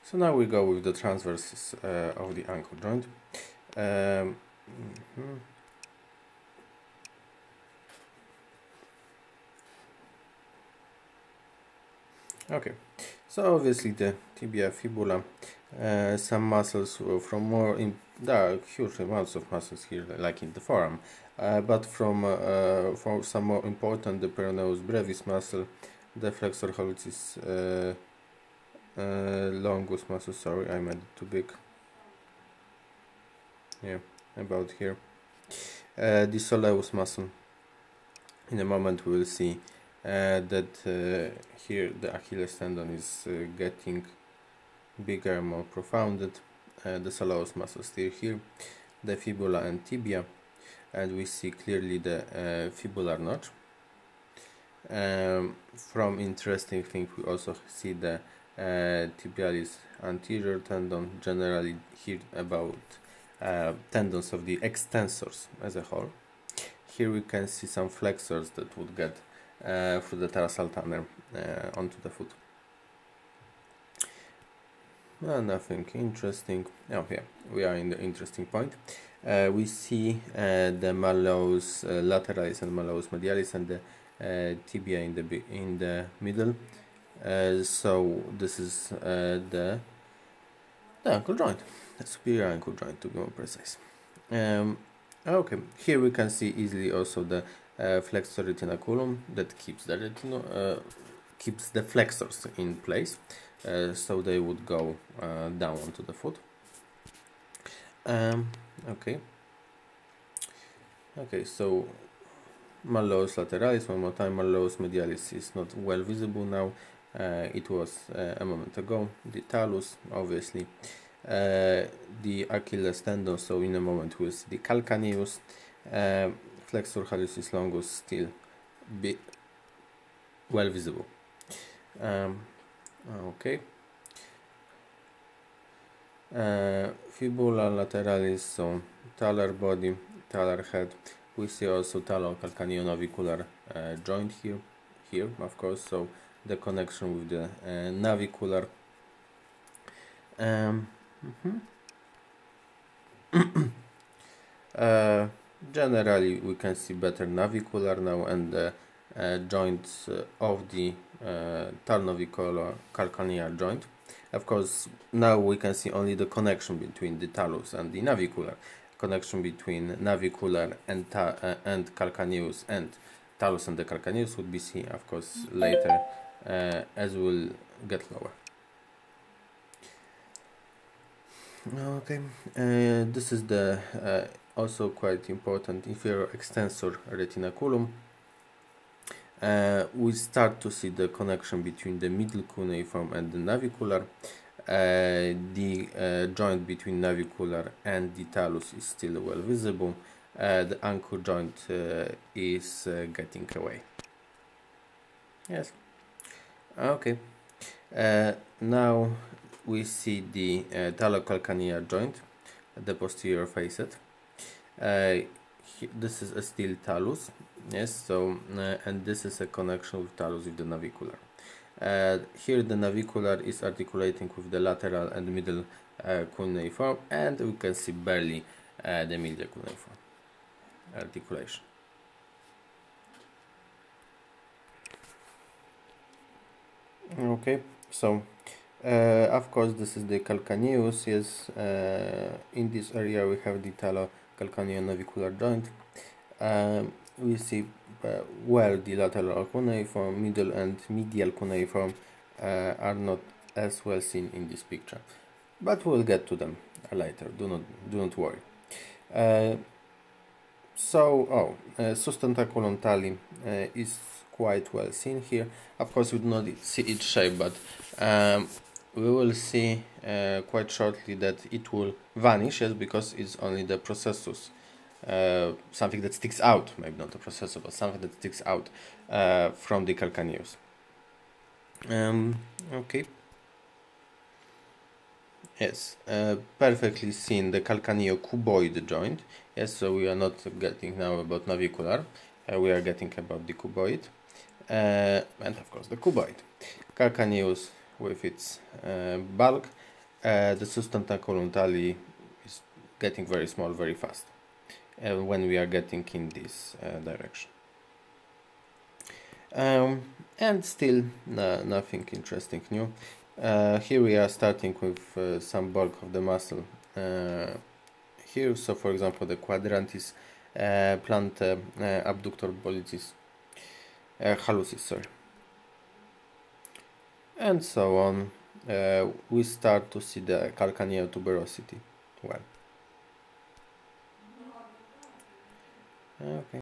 So now we go with the transverses of the ankle joint. Okay, so obviously the tibia, fibula, some muscles from more in there are huge amounts of muscles here, like in the forearm, but from some more important, the peroneus brevis muscle, the flexor hallucis longus muscle. Sorry, I made it too big. Yeah, about here. The soleus muscle. In a moment we will see that here the Achilles tendon is getting bigger, more profounded. The soleus muscle still here, the fibula and tibia, and we see clearly the fibular notch. From interesting thing, we also see the tibialis anterior tendon, generally here about tendons of the extensors as a whole. Here we can see some flexors that would get through the tarsal tunnel onto the foot. Nothing interesting. Oh yeah, we are in the interesting point. We see the malleus lateralis and malleus medialis and the tibia in the middle. So this is the ankle joint, the superior ankle joint to be more precise. Okay, here we can see easily also the flexor retinaculum that keeps the flexors in place, so they would go down onto the foot. Okay, so malleus lateralis, one more time, malleus medialis is not well visible now. It was a moment ago. The talus, obviously. The Achilles tendon, so in a moment we'll see the calcaneus, flexor hallucis longus still be well visible. Okay. Fibula lateralis, so talar body, talar head. We see also talocalcania navicular joint here of course, so the connection with the navicular. Generally we can see better navicular now, and the joints of the Talocalcania joint. Of course, now we can see only the connection between the talus and the navicular. Connection between navicular and calcaneus and talus and the calcaneus would be seen, of course, later as we'll get lower. Okay, this is the also quite important inferior extensor retinaculum. We start to see the connection between the middle cuneiform and the navicular. The joint between navicular and the talus is still well visible. The ankle joint is getting away. Yes. Okay. Now we see the talocalcania joint, the posterior facet. This is a still talus, yes. So and this is a connection with talus with the navicular. Here the navicular is articulating with the lateral and middle cuneiform, and we can see barely the medial cuneiform articulation. Okay, so of course this is the calcaneus. Yes, in this area we have the talocalcania navicular joint. We see well the lateral cuneiform, middle and medial cuneiform are not as well seen in this picture, but we'll get to them later. Do not worry. Sustentaculum tali is quite well seen here. Of course, we do not see its shape, but we will see quite shortly that it will vanish, yes, because it's only the processus, something that sticks out, maybe not the processor, but something that sticks out from the calcaneus. Okay. Yes, perfectly seen the calcaneal cuboid joint. Yes, so we are not getting now about navicular, we are getting about the cuboid, and of course the cuboid. Calcaneus with its bulk, the substantia columnatali is getting very small very fast when we are getting in this direction. And still nothing interesting new. Here we are starting with some bulk of the muscle here. So for example, the quadrantis plantar abductor pollicis hallucis, sorry, and so on. We start to see the calcaneal tuberosity. Well, okay.